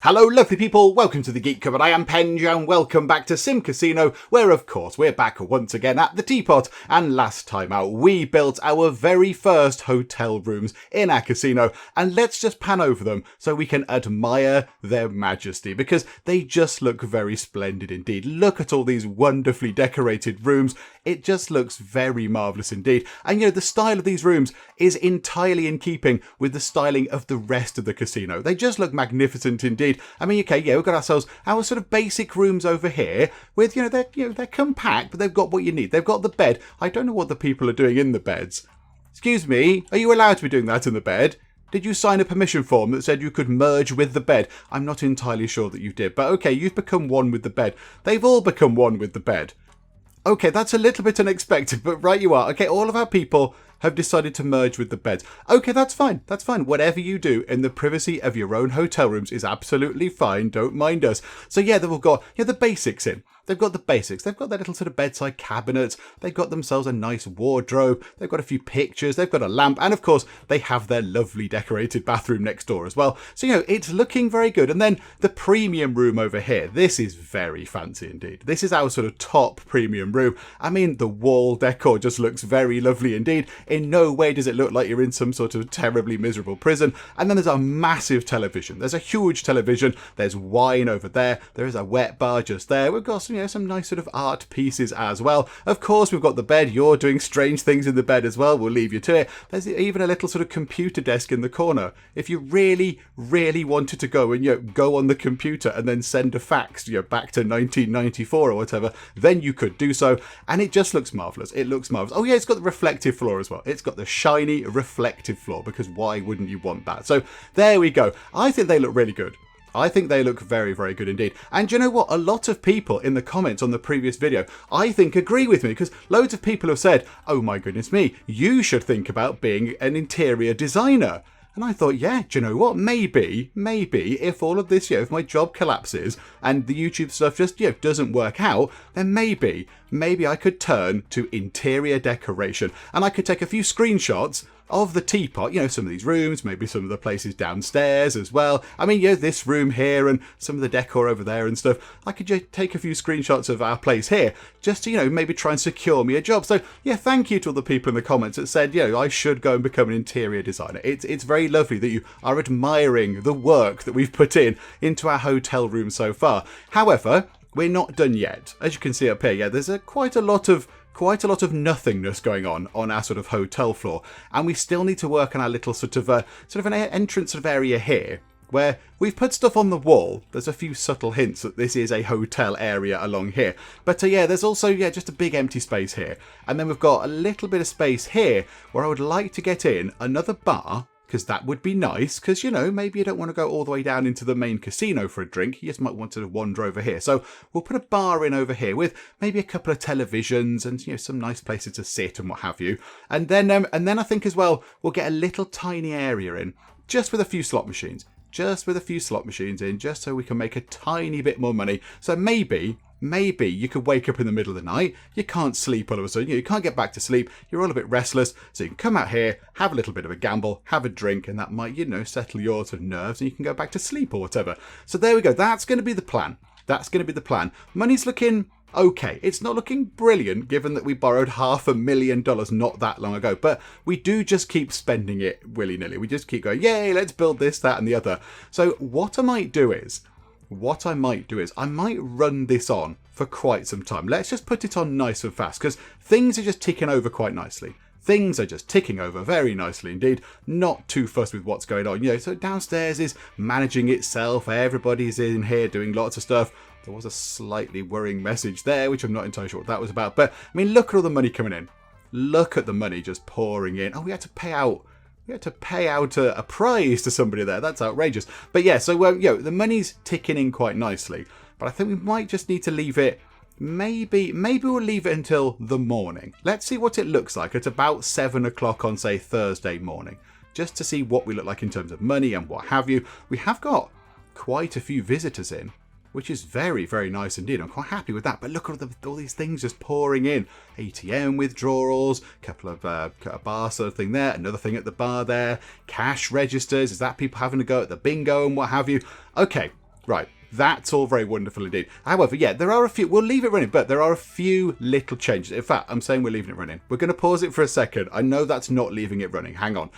Hello lovely people, welcome to the Geek Cupboard. I am Penge and welcome back to SimCasino, where of course we're back once again at the teapot, and last time out we built our very first hotel rooms in our casino, and let's just pan over them so we can admire their majesty, because they just look very splendid indeed. Look at all these wonderfully decorated rooms, it just looks very marvellous indeed. And the style of these rooms is entirely in keeping with the styling of the rest of the casino. They just look magnificent indeed. I mean, okay, yeah, we've got ourselves our sort of basic rooms over here with, they're compact, but they've got what you need. They've got the bed. I don't know what the people are doing in the beds. Excuse me, are you allowed to be doing that in the bed? Did you sign a permission form that said you could merge with the bed? I'm not entirely sure that you did, but okay, you've become one with the bed. They've all become one with the bed. Okay, that's a little bit unexpected, but right you are. Okay, all of our people have decided to merge with the beds. Okay, that's fine. That's fine. Whatever you do in the privacy of your own hotel rooms is absolutely fine. Don't mind us. So yeah, they've all got the basics in. They've got the basics. They've got their little sort of bedside cabinet. They've got themselves a nice wardrobe. They've got a few pictures. They've got a lamp. And of course, they have their lovely decorated bathroom next door as well. So, it's looking very good. And then the premium room over here. This is very fancy indeed. This is our sort of top premium room. I mean, the wall decor just looks very lovely indeed. In no way does it look like you're in some sort of terribly miserable prison. And then there's a massive television. There's a huge television. There's wine over there. There is a wet bar just there. We've got some nice sort of art pieces as well. Of course, we've got the bed. You're doing strange things in the bed as well. We'll leave you to it. There's even a little sort of computer desk in the corner. If you really, really wanted to go and go on the computer and then send a fax back to 1994 or whatever, then you could do so. And it just looks marvellous. It looks marvellous. Oh yeah, it's got the reflective floor as well. It's got the shiny reflective floor, because why wouldn't you want that? So there we go. I think they look really good. I think they look very, very good indeed. And you know what? A lot of people in the comments on the previous video, I think, agree with me, because loads of people have said, oh my goodness me, you should think about being an interior designer. And I thought, yeah, do you know what? Maybe if all of this, if my job collapses and the YouTube stuff just, doesn't work out, then maybe I could turn to interior decoration, and I could take a few screenshots of the teapot, some of these rooms, maybe some of the places downstairs as well. I mean, this room here and some of the decor over there and stuff. I could just take a few screenshots of our place here just to, maybe try and secure me a job. So, yeah, thank you to all the people in the comments that said, I should go and become an interior designer. It's very lovely that you are admiring the work that we've put into our hotel room so far. However, we're not done yet. As you can see up here, there's quite a lot of nothingness going on our sort of hotel floor, and we still need to work on our little sort of an entrance sort of area here where we've put stuff on the wall. There's a few subtle hints that this is a hotel area along here, but there's also just a big empty space here, and then we've got a little bit of space here where I would like to get in another bar, because that would be nice, because, maybe you don't want to go all the way down into the main casino for a drink. You just might want to wander over here. So we'll put a bar in over here with maybe a couple of televisions and, some nice places to sit and what have you. And then I think as well, we'll get a little tiny area in, just with a few slot machines. Just so we can make a tiny bit more money. So maybe you could wake up in the middle of the night, you can't sleep all of a sudden, you can't get back to sleep, you're all a bit restless, so you can come out here, have a little bit of a gamble, have a drink, and that might, settle your sort of nerves, and you can go back to sleep or whatever. So there we go, that's going to be the plan. Money's looking okay. It's not looking brilliant, given that we borrowed $500,000 not that long ago, but we do just keep spending it willy-nilly. We just keep going, yay, let's build this, that, and the other. So what I might do is, I might run this on for quite some time. Let's just put it on nice and fast, because things are just ticking over quite nicely. Things are just ticking over very nicely indeed. Not too fussed with what's going on. So downstairs is managing itself. Everybody's in here doing lots of stuff. There was a slightly worrying message there, which I'm not entirely sure what that was about. But, I mean, look at all the money coming in. Look at the money just pouring in. Oh, we had to pay out a prize to somebody there. That's outrageous. But yeah, so the money's ticking in quite nicely. But I think we might just need to leave it. Maybe we'll leave it until the morning. Let's see what it looks like at about 7 o'clock on, say, Thursday morning, just to see what we look like in terms of money and what have you. We have got quite a few visitors in, which is very, very nice indeed. I'm quite happy with that. But look at all these things just pouring in. ATM withdrawals, a couple of a bar sort of thing there, another thing at the bar there, cash registers. Is that people having to go at the bingo and what have you? Okay, Right. That's all very wonderful indeed. However, yeah, there are a few... We'll leave it running, but there are a few little changes. In fact, I'm saying we're leaving it running. We're going to pause it for a second. I know that's not leaving it running. Hang on.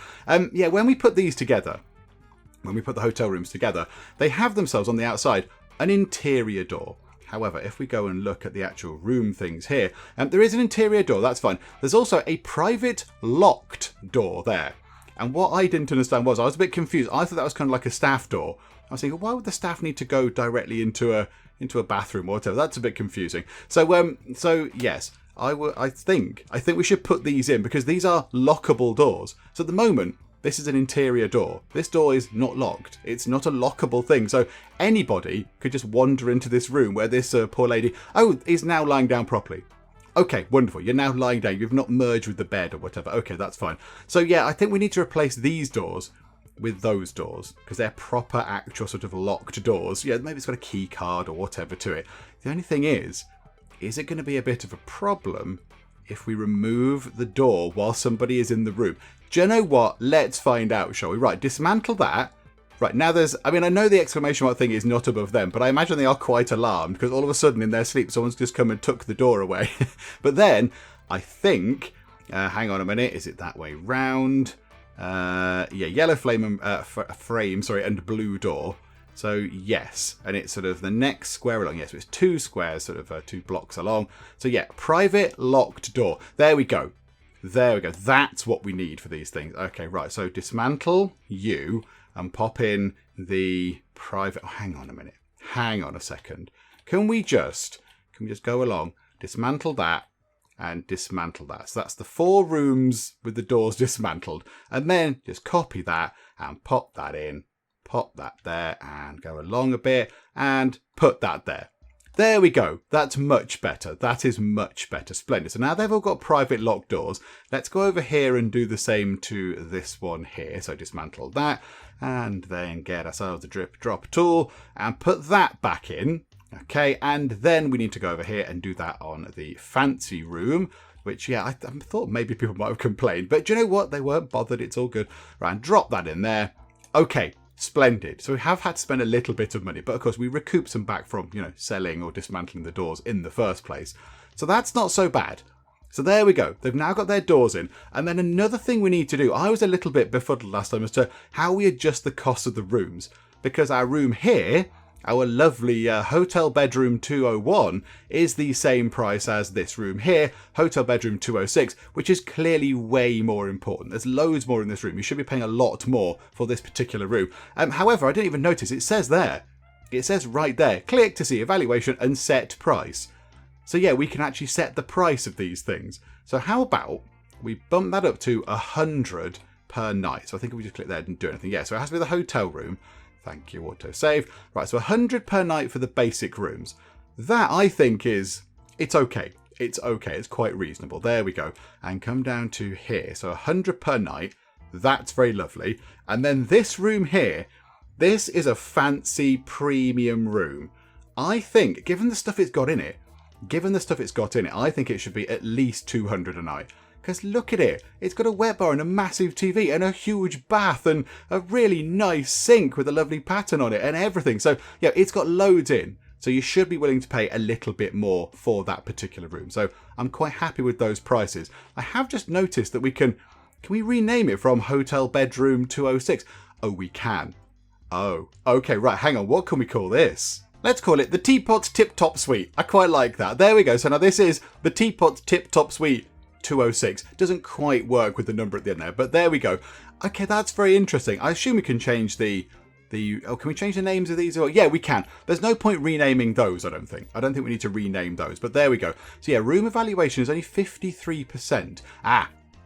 Yeah, when we put these together, when we put the hotel rooms together, they have themselves on the outside an interior door. However, if we go and look at the actual room things here, there is an interior door. That's fine. There's also a private locked door there. And what I didn't understand was I was a bit confused. I thought that was kind of like a staff door. I was thinking, why would the staff need to go directly into a bathroom or whatever? That's a bit confusing. So yes, I think we should put these in because these are lockable doors. So at the moment, this is an interior door. This door is not locked. It's not a lockable thing. So anybody could just wander into this room where this poor lady, is now lying down properly. Okay, wonderful. You're now lying down. You've not merged with the bed or whatever. Okay, that's fine. So yeah, I think we need to replace these doors with those doors because they're proper actual sort of locked doors. Yeah, maybe it's got a key card or whatever to it. The only thing is it going to be a bit of a problem if we remove the door while somebody is in the room? Do you know what? Let's find out, shall we? Right, dismantle that. Right, now I know the exclamation mark thing is not above them, but I imagine they are quite alarmed because all of a sudden in their sleep someone's just come and took the door away. But then I think, hang on a minute, is it that way round? Yellow frame and blue door. So yes, and it's sort of the next square along. Yes, so it's 2 squares, sort of 2 blocks along. So yeah, private locked door. There we go. There we go. That's what we need for these things. Okay, right. So dismantle you and pop in the private. Oh, hang on a minute. Hang on a second. Can we just go along, dismantle that and dismantle that? So that's the 4 rooms with the doors dismantled. And then just copy that and pop that in. Pop that there and go along a bit and put that there. There we go. That's much better. That is much better. Splendid. So now they've all got private locked doors. Let's go over here and do the same to this one here. So dismantle that and then get ourselves a drip drop tool and put that back in. Okay. And then we need to go over here and do that on the fancy room, which, yeah, I thought maybe people might have complained. But do you know what? They weren't bothered. It's all good. Right. And drop that in there. Okay. Splendid. So we have had to spend a little bit of money, but of course we recoup some back from, selling or dismantling the doors in the first place. So that's not so bad. So there we go. They've now got their doors in. And then another thing we need to do, I was a little bit befuddled last time as to how we adjust the cost of the rooms. Because our room here, our lovely hotel bedroom 201, is the same price as this room here, hotel bedroom 206, which is clearly way more important. There's loads more in this room. You should be paying a lot more for this particular room. However, I didn't even notice. It says there. It says right there. Click to see evaluation and set price. So yeah, we can actually set the price of these things. So how about we bump that up to 100 per night? So I think if we just click there and do anything. Yeah, so it has to be the hotel room. Thank you, autosave. Right, so 100 per night for the basic rooms. That, I think, it's okay. It's okay. It's quite reasonable. There we go. And come down to here. So 100 per night. That's very lovely. And then this room here, this is a fancy premium room. I think, given the stuff it's got in it, I think it should be at least 200 a night. Because look at it. It's got a wet bar and a massive TV and a huge bath and a really nice sink with a lovely pattern on it and everything. So, yeah, it's got loads in. So you should be willing to pay a little bit more for that particular room. So I'm quite happy with those prices. I have just noticed that can we rename it from Hotel Bedroom 206? Oh, we can. Oh, okay, right. Hang on. What can we call this? Let's call it the Teapot Tip Top Suite. I quite like that. There we go. So now this is the Teapot Tip Top Suite 206. Doesn't quite work with the number at the end there, but there we go. Okay, that's very interesting. I assume we can change can we change the names of these? Yeah, we can. There's no point renaming those, I don't think. I don't think we need to rename those, but there we go. So yeah, room evaluation is only 53%.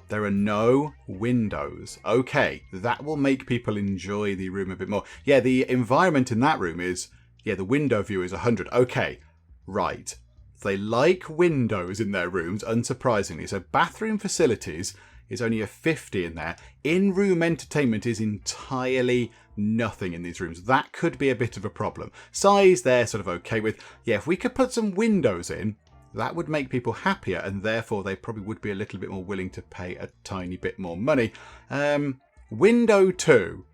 There are no windows. Okay, that will make people enjoy the room a bit more. Yeah, the environment in that room is, the window view is 100. Okay, right. They like windows in their rooms, unsurprisingly. So bathroom facilities is only a 50 in there. In-room entertainment is entirely nothing in these rooms. That could be a bit of a problem. Size, they're sort of okay with. Yeah, if we could put some windows in, that would make people happier, and therefore they probably would be a little bit more willing to pay a tiny bit more money. Window 2.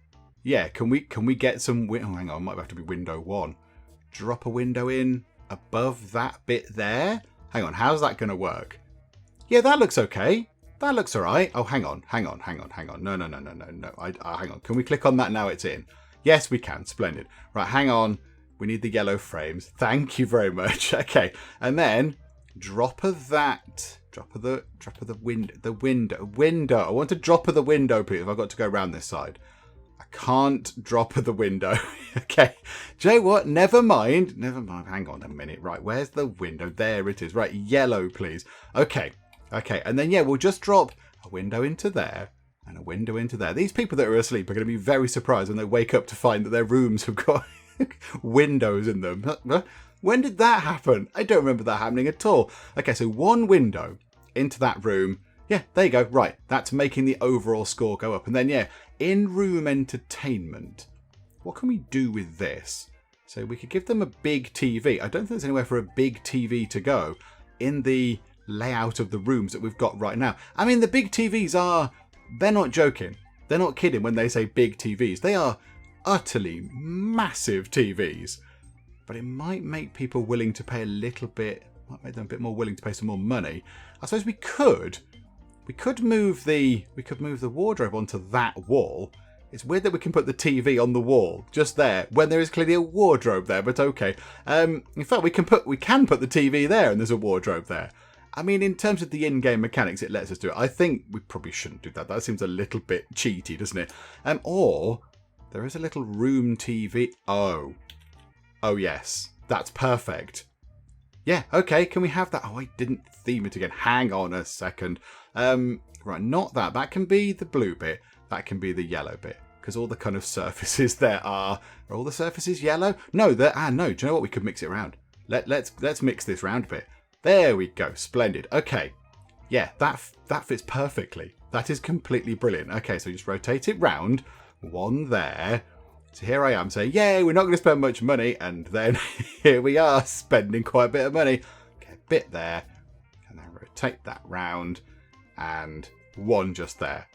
Yeah, can we get some... Oh, hang on, it might have to be window 1. Drop a window in above that bit there. Hang on, how's that going to work? Yeah, that looks okay. That looks all right. Oh, hang on. No. Hang on. Can we click on that now it's in? Yes, we can. Splendid. Right, hang on. We need the yellow frames. Thank you very much. Okay, and then drop of that. Drop of the window. The window. I want to drop of the window, please. I've got to go around this side. I can't drop of the window. Okay. Do you know what? Never mind. Hang on a minute. Right, where's the window? There it is. Right, yellow, please. Okay. And then, yeah, we'll just drop a window into there and a window into there. These people that are asleep are going to be very surprised when they wake up to find that their rooms have got windows in them. When did that happen? I don't remember that happening at all. Okay, so one window into that room. Yeah, there you go. Right, that's making the overall score go up. And then, yeah, in-room entertainment. What can we do with this? So we could give them a big TV. I don't think there's anywhere for a big TV to go in the layout of the rooms that we've got right now. I mean, the big TVs are... They're not joking. They're not kidding when they say big TVs. They are utterly massive TVs. But it might make people willing to pay a little bit... Might make them a bit more willing to pay some more money. I suppose we could... We could move the wardrobe onto that wall. It's weird that we can put the TV on the wall just there when there is clearly a wardrobe there, but okay. In fact, we can put the TV there and there's a wardrobe there. I mean, in terms of the in-game mechanics, it lets us do it. I think we probably shouldn't do that. That seems a little bit cheaty, doesn't it? Or there is a little room TV. Oh yes, that's perfect. Yeah, okay, can we have that? Oh, I didn't theme it again. Hang on a second. Right, not that. That can be the blue bit. That can be the yellow bit. Because all the kind of surfaces there are all the surfaces yellow? No, no. Do you know what? We could mix it around. Let's mix this round a bit. There we go. Splendid. Okay. Yeah, that fits perfectly. That is completely brilliant. Okay, so just rotate it round. One there. So here I am saying, yay, we're not going to spend much money. And then here we are spending quite a bit of money. Okay, a bit there. And then rotate that round. And one just there.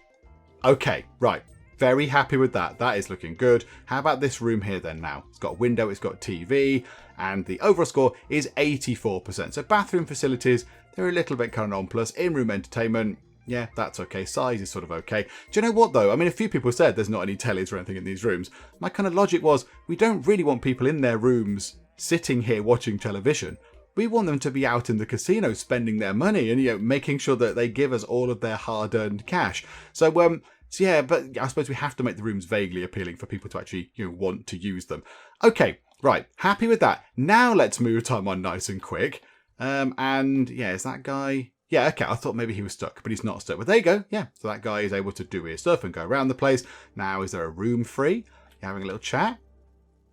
Okay, right. Very happy with that. That is looking good. How about this room here then now? It's got a window, it's got TV, and the overall score is 84%. So bathroom facilities, they're a little bit kind of nonplus. In-room entertainment, yeah, that's okay. Size is sort of okay. Do you know what though? I mean, a few people said there's not any tellies or anything in these rooms. My kind of logic was, we don't really want people in their rooms sitting here watching television. We want them to be out in the casino spending their money and, making sure that they give us all of their hard-earned cash. So yeah, but I suppose we have to make the rooms vaguely appealing for people to actually, want to use them. Okay, right. Happy with that. Now let's move time on nice and quick. And yeah, is that guy... Yeah, okay, I thought maybe he was stuck, but he's not stuck. But there you go. Yeah, so that guy is able to do his stuff and go around the place. Now, is there a room free? You're having a little chat?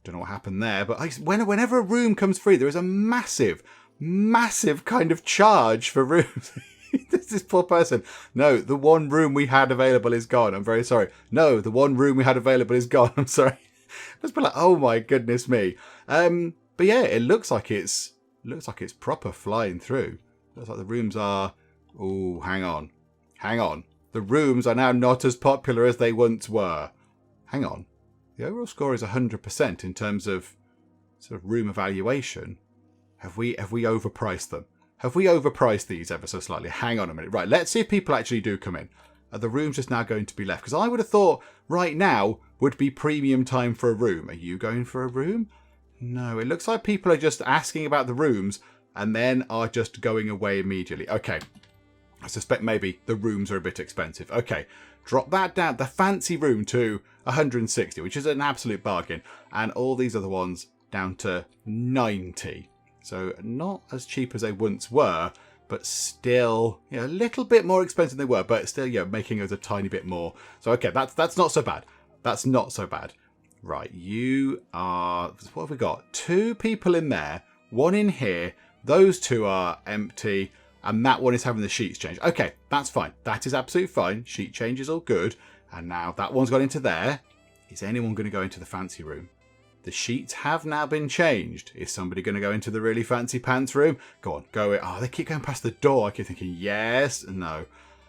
Don't know what happened there, but whenever a room comes free, there is a massive kind of charge for rooms. This poor person. No, the one room we had available is gone. I'm very sorry. No, the one room we had available is gone. I'm sorry. Just be like, oh my goodness me. But yeah, it looks like it's proper flying through. Looks like the rooms are. Oh, hang on. The rooms are now not as popular as they once were. Hang on. The overall score is 100% in terms of sort of room evaluation. Have we overpriced them? Have we overpriced these ever so slightly? Hang on a minute. Right, let's see if people actually do come in. Are the rooms just now going to be left? Because I would have thought right now would be premium time for a room. Are you going for a room? No, it looks like people are just asking about the rooms and then are just going away immediately. Okay, I suspect maybe the rooms are a bit expensive. Okay, drop that down, the fancy room to 160, which is an absolute bargain. And all these other ones down to 90. So not as cheap as they once were, but still a little bit more expensive than they were, but still making us a tiny bit more. So okay, that's not so bad. That's not so bad. Right, you are... What have we got? 2 people in there, 1 in here. Those 2 are empty, and that one is having the sheets changed. Okay, that's fine. That is absolutely fine. Sheet change is all good. And now that one's gone into there. Is anyone going to go into the fancy room? The sheets have now been changed. Is somebody going to go into the really fancy pants room? Go on, go in. Oh, they keep going past the door. I keep thinking, yes, no.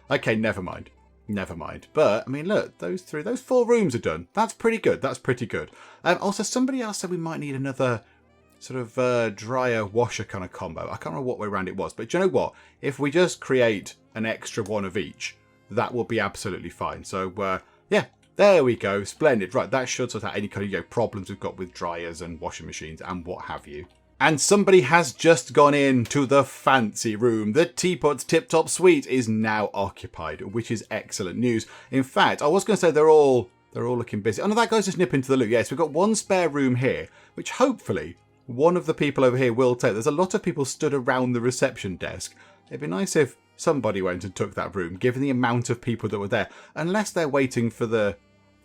Okay, never mind. Never mind. But, I mean, look, those 4 rooms are done. That's pretty good. That's pretty good. Also, somebody else said we might need another sort of dryer washer kind of combo. I can't remember what way around it was. But do you know what? If we just create an extra one of each, that will be absolutely fine. So, yeah, there we go. Splendid. Right, that should sort out any kind of problems we've got with dryers and washing machines and what have you. And somebody has just gone into the fancy room. The Teapot's tip-top suite is now occupied, which is excellent news. In fact, I was going to say they're all looking busy. Oh no, that guy's just nipping to the loo. Yes, we've got one spare room here, which hopefully one of the people over here will take. There's a lot of people stood around the reception desk. It'd be nice if somebody went and took that room, given the amount of people that were there. Unless they're waiting for the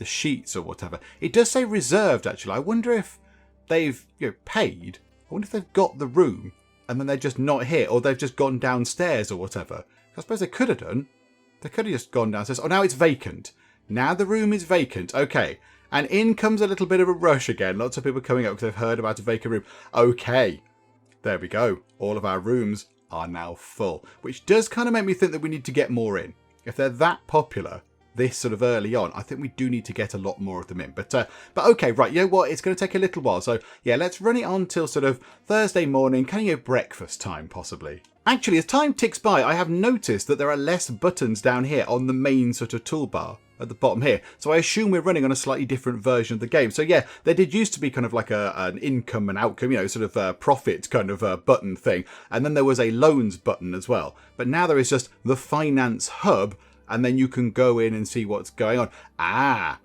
sheets or whatever. It does say reserved, actually. I wonder if they've paid. I wonder if they've got the room and then they're just not here, or they've just gone downstairs or whatever. I suppose they could have done. They could have just gone downstairs. Oh, now it's vacant. Now the room is vacant. Okay. And in comes a little bit of a rush again. Lots of people coming up because they've heard about a vacant room. Okay. There we go. All of our rooms are now full, which does kind of make me think that we need to get more in. If they're that popular this sort of early on, I think we do need to get a lot more of them in. But okay, right, you know what? It's going to take a little while. So yeah, let's run it on till sort of Thursday morning, kind of breakfast time possibly. Actually, as time ticks by, I have noticed that there are less buttons down here on the main sort of toolbar at the bottom here. So I assume we're running on a slightly different version of the game. So yeah, there did used to be kind of like an income and outcome, sort of a profit kind of a button thing. And then there was a loans button as well. But now there is just the finance hub, and then you can go in and see what's going on. Ah,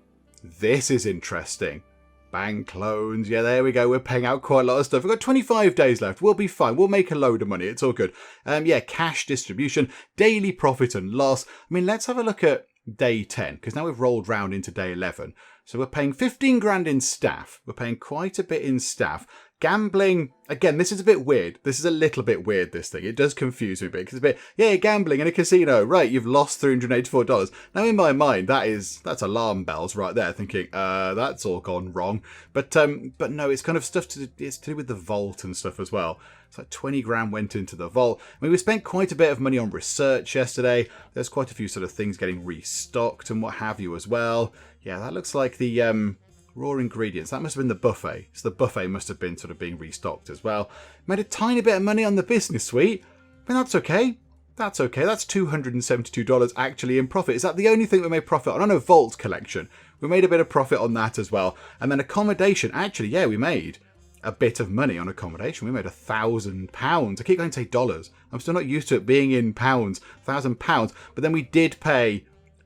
this is interesting. Bank loans. Yeah, there we go. We're paying out quite a lot of stuff. We've got 25 days left. We'll be fine. We'll make a load of money. It's all good. Yeah, cash distribution, daily profit and loss. I mean, let's have a look at day 10, because now we've rolled round into day 11. So we're paying 15 grand in staff. We're paying quite a bit in staff. Gambling, again, this is a bit weird. This is a little bit weird, this thing. It does confuse me a bit, because it's a bit, yeah, gambling in a casino. Right, you've lost $384. Now, in my mind, that's alarm bells right there, thinking, that's all gone wrong. But no, it's kind of stuff it's to do with the vault and stuff as well. It's like 20 grand went into the vault. I mean, we spent quite a bit of money on research yesterday. There's quite a few sort of things getting restocked and what have you as well. Yeah, that looks like the raw ingredients. That must have been the buffet. So the buffet must have been sort of being restocked as well. Made a tiny bit of money on the business suite. I mean, that's okay. That's okay. That's $272 actually in profit. Is that the only thing we made profit on? I know Vault Collection. We made a bit of profit on that as well. And then accommodation. Actually, yeah, we made a bit of money on accommodation. We made £1,000. I keep going to say dollars. I'm still not used to it being in pounds. £1,000. But then we did pay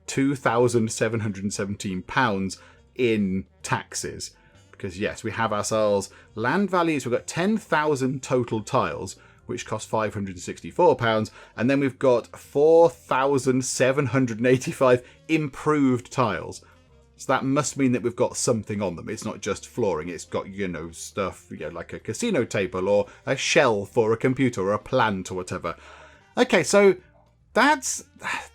£2,717 in taxes, because yes, we have ourselves land values. We've got 10,000 total tiles, which cost £564, and then we've got 4,785 improved tiles. So that must mean that we've got something on them. It's not just flooring. It's got, stuff, like a casino table or a shelf or a computer or a plant or whatever. Okay, so that's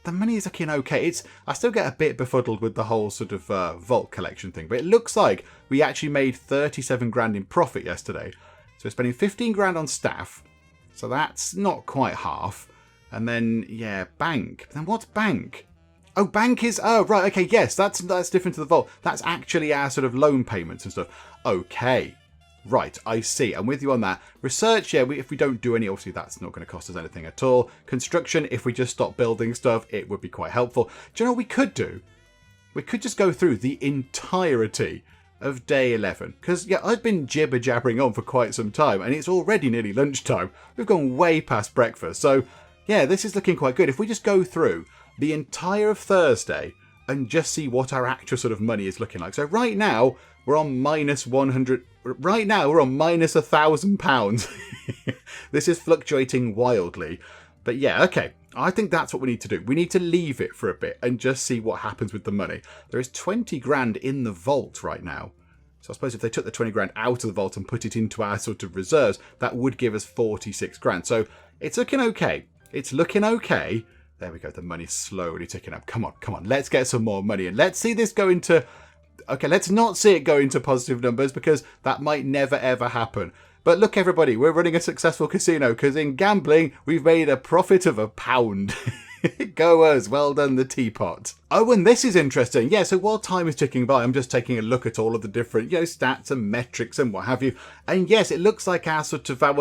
the money is looking okay. I still get a bit befuddled with the whole sort of vault collection thing, but it looks like we actually made 37 grand in profit yesterday. So we're spending 15 grand on staff, so that's not quite half. And then yeah, bank. Then what's bank? Oh, bank is right. Okay, yes, that's different to the vault. That's actually our sort of loan payments and stuff. Okay. Right, I see. I'm with you on that. Research, yeah, if we don't do any, obviously that's not going to cost us anything at all. Construction, if we just stop building stuff, it would be quite helpful. Do you know what we could do? We could just go through the entirety of day 11. Because, yeah, I've been jibber-jabbering on for quite some time, and it's already nearly lunchtime. We've gone way past breakfast. So, yeah, this is looking quite good. If we just go through the entire of Thursday and just see what our actual sort of money is looking like. So right now, we're on minus 100. Right now, we're on minus £1,000. This is fluctuating wildly. But yeah, okay. I think that's what we need to do. We need to leave it for a bit and just see what happens with the money. There is 20 grand in the vault right now. So I suppose if they took the 20 grand out of the vault and put it into our sort of reserves, that would give us 46 grand. So it's looking okay. It's looking okay. There we go. The money's slowly ticking up. Come on, come on. Let's get some more money and let's see this go into... Okay, let's not see it go into positive numbers because that might never ever happen. But look, everybody, we're running a successful casino because in gambling, we've made a profit of £1. Go us. Well done, the teapot. Oh, and this is interesting. Yeah, so while time is ticking by, I'm just taking a look at all of the different, stats and metrics and what have you. And yes, it looks like our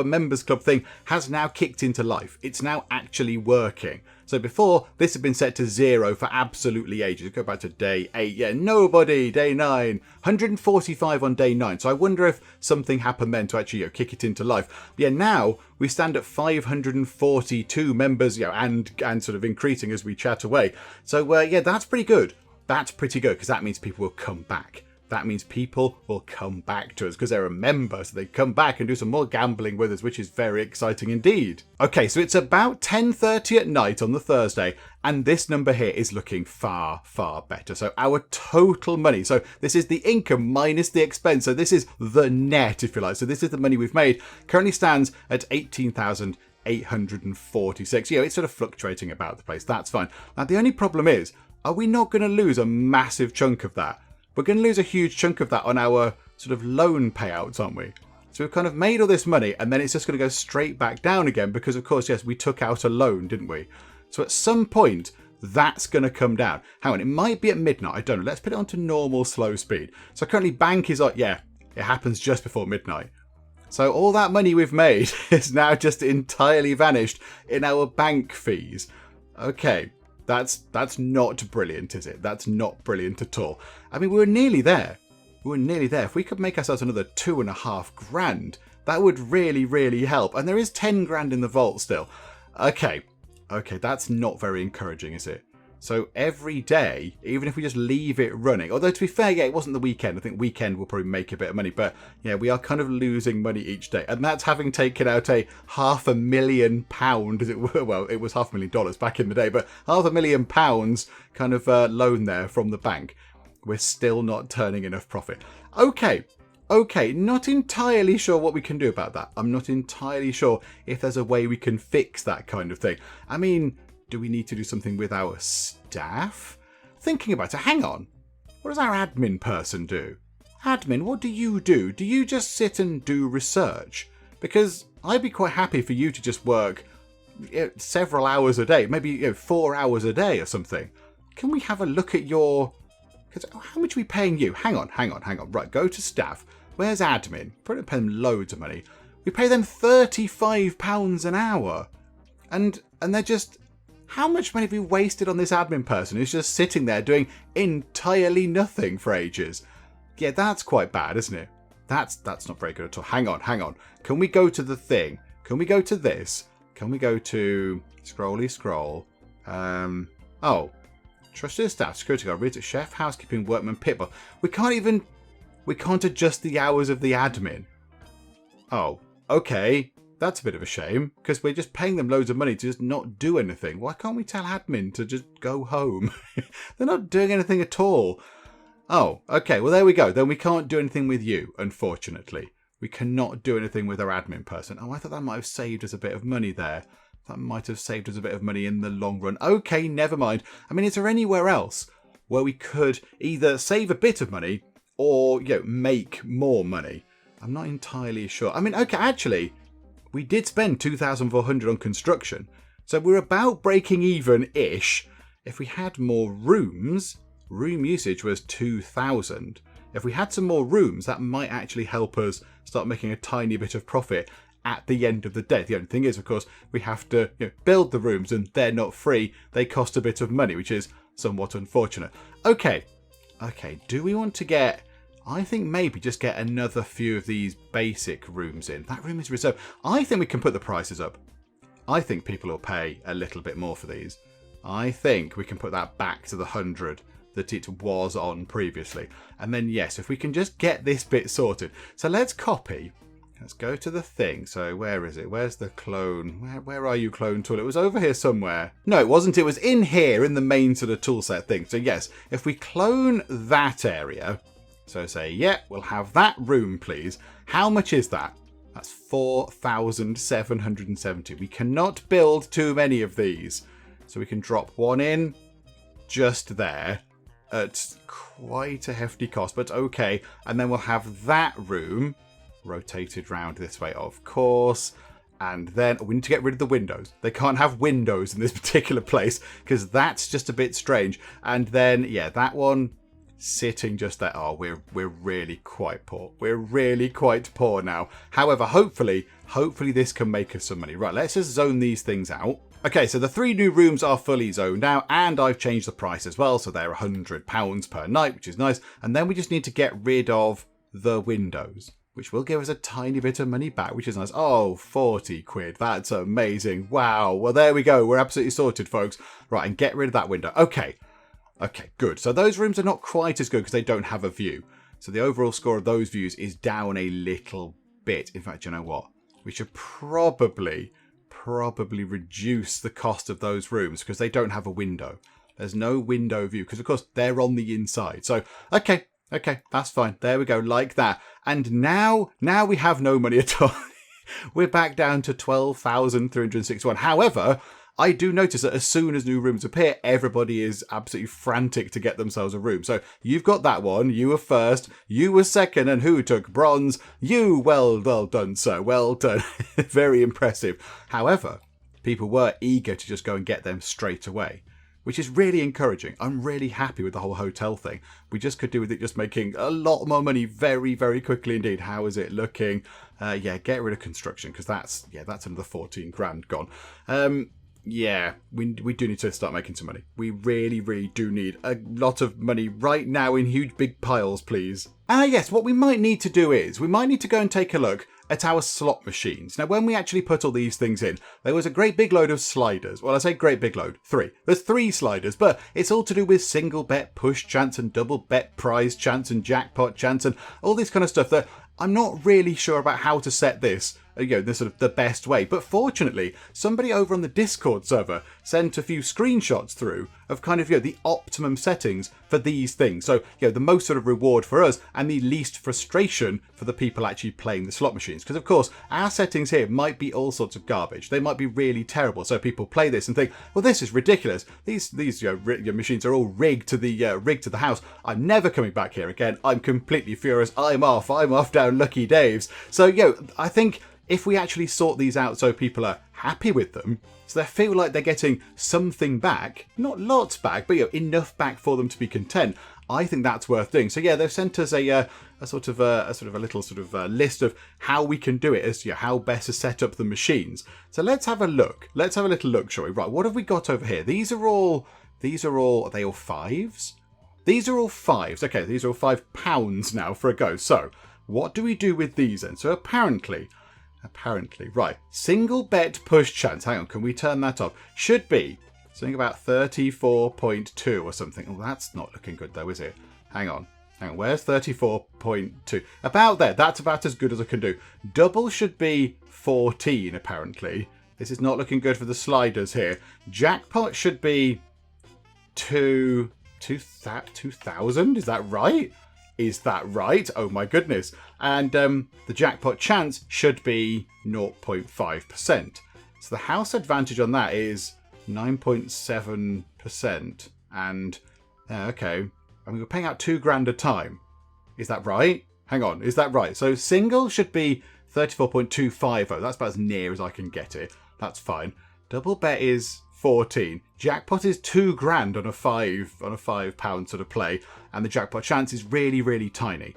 members club thing has now kicked into life. It's now actually working. So before, this had been set to 0 for absolutely ages. Go back to day 8. Yeah, nobody. Day 9. 145 on day 9. So I wonder if something happened then to actually kick it into life. But yeah, now we stand at 542 members, and sort of increasing as we chat away. So yeah, that's pretty good. That's pretty good because that means people will come back. That means people will come back to us because they're a member, so they come back and do some more gambling with us, which is very exciting indeed. Okay, so it's about 10:30 at night on the Thursday, and this number here is looking far, far better. So our total money, so this is the income minus the expense, so this is the net, if you like. So this is the money we've made, currently stands at 18,846. It's sort of fluctuating about the place. That's fine. Now, the only problem is, are we not going to lose a massive chunk of that? We're going to lose a huge chunk of that on our sort of loan payouts, aren't we? So we've kind of made all this money and then it's just going to go straight back down again because, of course, yes, we took out a loan, didn't we? So at some point, that's going to come down. Hang on, it might be at midnight. I don't know. Let's put it onto normal slow speed. So currently bank is on, it happens just before midnight. So all that money we've made is now just entirely vanished in our bank fees. Okay. That's not brilliant, is it? That's not brilliant at all. I mean, we were nearly there. If we could make ourselves another 2.5 grand, that would really, really help. And there is 10 grand in the vault still. Okay, that's not very encouraging, is it? So every day, even if we just leave it running, although to be fair, it wasn't the weekend. I think weekend will probably make a bit of money, but yeah, we are kind of losing money each day. And that's having taken out a £500,000, as it were. Well, it was $500,000 back in the day, but £500,000 kind of loan there from the bank. We're still not turning enough profit. Okay, not entirely sure what we can do about that. I'm not entirely sure if there's a way we can fix that kind of thing. I mean, do we need to do something with our staff? Thinking about it, hang on. What does our admin person do? Admin, what do you do? Do you just sit and do research? Because I'd be quite happy for you to just work several hours a day, maybe 4 hours a day or something. Can we have a look at your... Because how much are we paying you? Hang on. Right, go to staff. Where's admin? Probably pay them loads of money. We pay them £35 an hour. And they're just... How much money have we wasted on this admin person who's just sitting there doing entirely nothing for ages? Yeah, that's quite bad, isn't it? That's not very good at all. Hang on. Can we go to the thing? Can we go to this? Can we go to scroll? Trusted staff, security guard, reads chef, housekeeping, workman, pitbull. We can't adjust the hours of the admin. Oh, okay. That's a bit of a shame, because we're just paying them loads of money to just not do anything. Why can't we tell admin to just go home? They're not doing anything at all. Oh, okay, well there we go. Then we can't do anything with you, unfortunately. We cannot do anything with our admin person. Oh, I thought that might have saved us a bit of money there. That might have saved us a bit of money in the long run. Okay, never mind. I mean, is there anywhere else where we could either save a bit of money or, make more money? I'm not entirely sure. I mean, okay, actually... We did spend 2,400 on construction, so we're about breaking even-ish. If we had more rooms, room usage was 2,000. If we had some more rooms, that might actually help us start making a tiny bit of profit at the end of the day. The only thing is, of course, we have to build the rooms, and they're not free. They cost a bit of money, which is somewhat unfortunate. Okay, do we want to get... I think maybe just get another few of these basic rooms in. That room is reserved. I think we can put the prices up. I think people will pay a little bit more for these. I think we can put that back to the 100 that it was on previously. And then, yes, if we can just get this bit sorted. So let's copy. Let's go to the thing. So where is it? Where's the clone? Where are you, clone tool? It was over here somewhere. No, it wasn't. It was in here in the main sort of toolset thing. So yes, if we clone that area... So say, yeah, we'll have that room, please. How much is that? That's 4,770. We cannot build too many of these. So we can drop one in just there at quite a hefty cost, but okay. And then we'll have that room rotated round this way, of course. And then we need to get rid of the windows. They can't have windows in this particular place because that's just a bit strange. And then, yeah, that one sitting just there. Oh, we're really quite poor. We're really quite poor now. However, hopefully this can make us some money. Right, let's just zone these things out. Okay, so the 3 new rooms are fully zoned out, and I've changed the price as well, so they're £100 per night, which is nice. And then we just need to get rid of the windows, which will give us a tiny bit of money back, which is nice. Oh, 40 quid. That's amazing. Wow. Well, there we go. We're absolutely sorted, folks. Right, and get rid of that window. Okay, good. So those rooms are not quite as good because they don't have a view. So the overall score of those views is down a little bit. In fact, you know what? We should probably reduce the cost of those rooms because they don't have a window. There's no window view because, of course, they're on the inside. So, okay, that's fine. There we go, like that. And now we have no money at all. We're back down to 12,361. However, I do notice that as soon as new rooms appear, everybody is absolutely frantic to get themselves a room. So you've got that one. You were first. You were second. And who took bronze? You. Well done, sir. Well done. Very impressive. However, people were eager to just go and get them straight away, which is really encouraging. I'm really happy with the whole hotel thing. We just could do with it just making a lot more money very, very quickly indeed. How is it looking? Yeah, get rid of construction because that's another 14 grand gone. Yeah, we do need to start making some money. We really, really do need a lot of money right now in huge big piles, please. Yes, what we might need to do is we might need to go and take a look at our slot machines. Now, when we actually put all these things in, there was a great big load of sliders. Well, I say great big load, 3. There's 3 sliders, but it's all to do with single bet push chance and double bet prize chance and jackpot chance and all this kind of stuff that I'm not really sure about how to set this, the sort of the best way. But fortunately, somebody over on the Discord server sent a few screenshots through of kind of, the optimum settings for these things. So, the most sort of reward for us and the least frustration for the people actually playing the slot machines. Because, of course, our settings here might be all sorts of garbage. They might be really terrible. So people play this and think, well, this is ridiculous. These your machines are all rigged to the house. I'm never coming back here again. I'm completely furious. I'm off down Lucky Dave's. So, I think if we actually sort these out so people are happy with them, so they feel like they're getting something back, not lots back, but enough back for them to be content, I think that's worth doing. So yeah, they've sent us a little list of how we can do it, as how best to set up the machines. So let's have a look. Let's have a little look, shall we? Right, what have we got over here? These are all. Are they all 5s? These are all 5s. Okay, these are all £5 now for a go. So what do we do with these then? So apparently, right, single bet push chance. Hang on, can we turn that off? Should be something about 34.2 or something. Oh, that's not looking good though, is it? Hang on. Where's 34.2? About there. That's about as good as I can do. Double should be 14, apparently. This is not looking good for the sliders here. Jackpot should be 2,000. Is that right? Is that right? Oh my goodness. And the jackpot chance should be 0.5%. So the house advantage on that is 9.7%. And, okay, I mean, we're paying out £2,000 a time. Is that right? Hang on, is that right? So single should be 34.250. That's about as near as I can get it. That's fine. Double bet is 14. Jackpot is £2,000 on a £5 sort of play, and the jackpot chance is really, really tiny.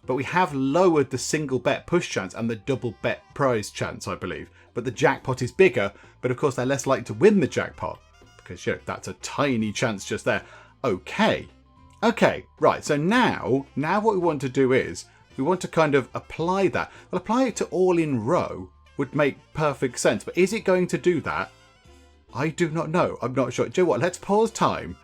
But we have lowered the single bet push chance and the double bet prize chance, I believe. But the jackpot is bigger, but of course they're less likely to win the jackpot because that's a tiny chance just there. Okay, right. So now what we want to do is we want to kind of apply that. Well, apply it to all in row would make perfect sense, but is it going to do that? I do not know. I'm not sure. Do you know what? Let's pause time.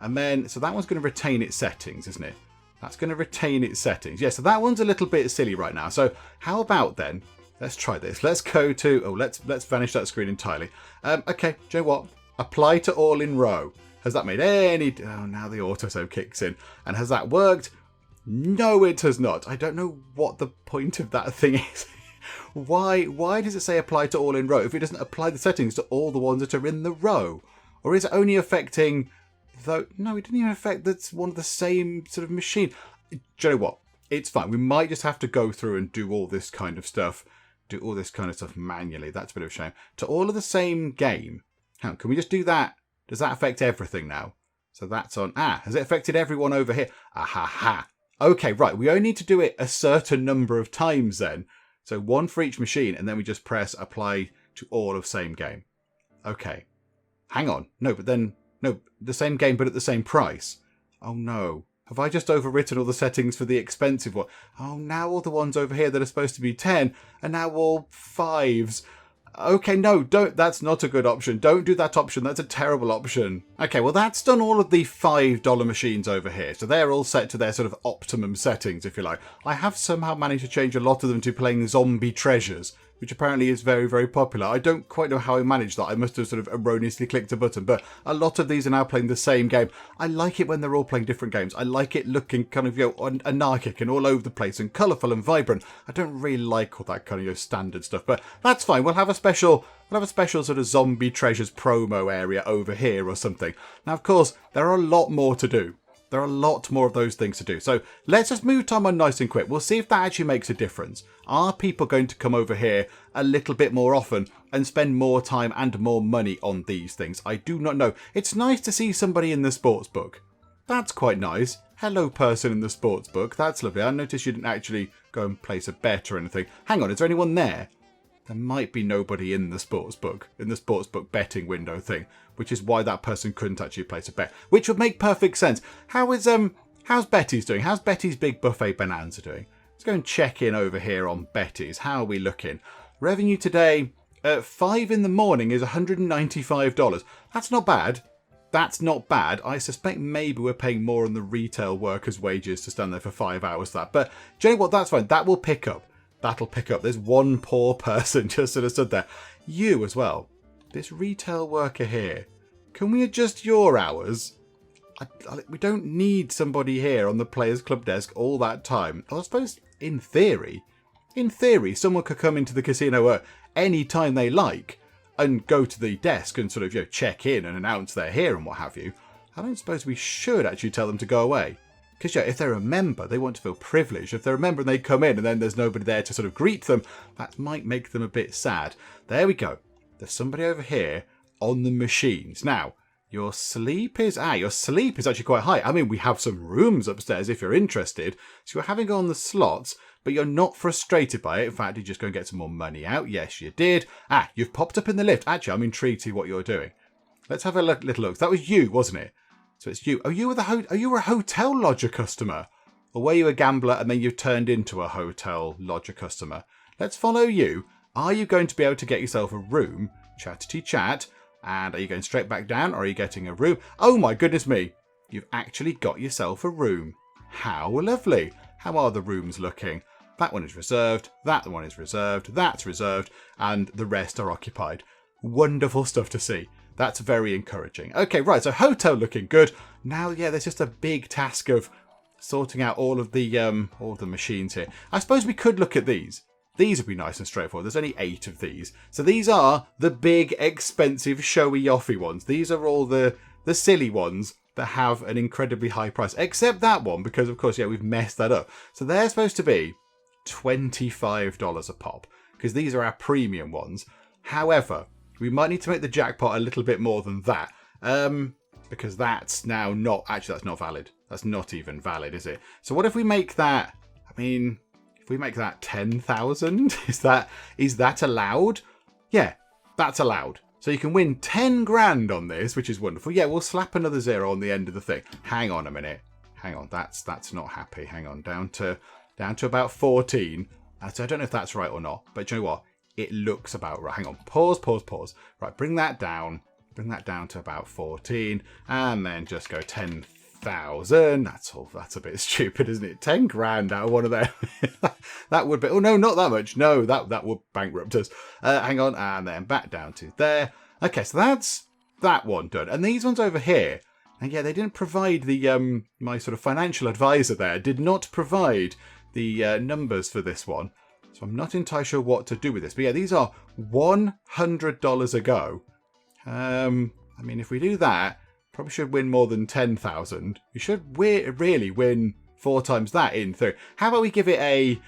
And then, so that one's going to retain its settings, isn't it? That's going to retain its settings. Yeah, so that one's a little bit silly right now. So how about then, let's try this. Let's go to, let's vanish that screen entirely. Okay, do you know what? Apply to all in row. Has that made any, now the autosave kicks in. And has that worked? No, it has not. I don't know what the point of that thing is. Why does it say apply to all in row if it doesn't apply the settings to all the ones that are in the row? Or is it only affecting, though? No, it didn't even affect that's one of the same sort of machine. Do you know what? It's fine. We might just have to go through and do all this kind of stuff. do all this kind of stuff manually. That's a bit of a shame. To all of the same game. Can we just do that? Does that affect everything now? So that's on. Has it affected everyone over here? Ha. Okay, right. We only need to do it a certain number of times then. So one for each machine, and then we just press apply to all of same game. Okay. Hang on. No, the same game, but at the same price. Oh no. Have I just overwritten all the settings for the expensive one? Oh, now all the ones over here that are supposed to be 10 are now all 5s. Okay, no, don't. That's not a good option. Don't do that option. That's a terrible option. Okay, well, that's done all of the $5 machines over here. So they're all set to their sort of optimum settings, if you like. I have somehow managed to change a lot of them to playing zombie treasures, which apparently is very, very popular. I don't quite know how I managed that. I must have sort of erroneously clicked a button, but a lot of these are now playing the same game. I like it when they're all playing different games. I like it looking kind of, anarchic and all over the place and colourful and vibrant. I don't really like all that kind of, standard stuff, but that's fine. We'll have a special sort of zombie treasures promo area over here or something. Now, of course, there are a lot more to do. There are a lot more of those things to do. So let's just move time on nice and quick. We'll see if that actually makes a difference. Are people going to come over here a little bit more often and spend more time and more money on these things? I do not know. It's nice to see somebody in the sports book. That's quite nice. Hello, person in the sports book. That's lovely. I noticed you didn't actually go and place a bet or anything. Hang on, is there anyone there? There might be nobody in the sports book betting window thing, which is why that person couldn't actually place a bet, which would make perfect sense. How's Betty's doing? How's Betty's Big Buffet Bonanza doing? Let's go and check in over here on Betty's. How are we looking? Revenue today at 5 in the morning is $195. That's not bad. That's not bad. I suspect maybe we're paying more on the retail workers' wages to stand there for 5 hours for that. But do you know what? That's fine. That will pick up. That'll pick up. There's one poor person just sort of stood there. You as well. This retail worker here. Can we adjust your hours? We don't need somebody here on the Players Club desk all that time. I suppose in theory, someone could come into the casino at any time they like and go to the desk and sort of check in and announce they're here and what have you. I don't suppose we should actually tell them to go away. Because if they're a member, they want to feel privileged. If they're a member and they come in and then there's nobody there to sort of greet them, that might make them a bit sad. There we go. There's somebody over here on the machines. Now, your sleep is actually quite high. I mean, we have some rooms upstairs if you're interested. So you're having on the slots, but you're not frustrated by it. In fact, you just go and get some more money out. Yes, you did. You've popped up in the lift. Actually, I'm intrigued to see what you're doing. Let's have a little look. That was you, wasn't it? So it's you. Are you a hotel lodger customer? Or were you a gambler and then you've turned into a hotel lodger customer? Let's follow you. Are you going to be able to get yourself a room? Chatty chat. And are you going straight back down or are you getting a room? Oh my goodness me. You've actually got yourself a room. How lovely. How are the rooms looking? That one is reserved. That one is reserved. That's reserved. And the rest are occupied. Wonderful stuff to see. That's very encouraging. Okay, right, so hotel looking good. Now, there's just a big task of sorting out all of the machines here. I suppose we could look at these. These would be nice and straightforward. There's only 8 of these. So these are the big, expensive, showy, offy ones. These are all the silly ones that have an incredibly high price. Except that one, because, of course, we've messed that up. So they're supposed to be $25 a pop, because these are our premium ones. However, we might need to make the jackpot a little bit more than that. Because that's now not... Actually, that's not valid. That's not even valid, is it? So what if we make that... if we make that 10,000? Is that allowed? Yeah, that's allowed. So you can win 10 grand on this, which is wonderful. Yeah, we'll slap another 0 on the end of the thing. Hang on a minute. Hang on, that's not happy. Hang on, down to about 14. So I don't know if that's right or not, but do you know what? It looks about right. Hang on. Pause. Right, bring that down. Bring that down to about 14. And then just go 10,000. That's a bit stupid, isn't it? 10 grand out of one of them. That would be... Oh, no, not that much. No, that would bankrupt us. Hang on. And then back down to there. Okay, so that's that one done. And these ones over here. And they didn't provide the... my sort of financial advisor there did not provide the numbers for this one. So I'm not entirely sure what to do with this. But these are $100 a go. If we do that, probably should win more than 10,000. We should really win 4 times that in theory. How about we give it a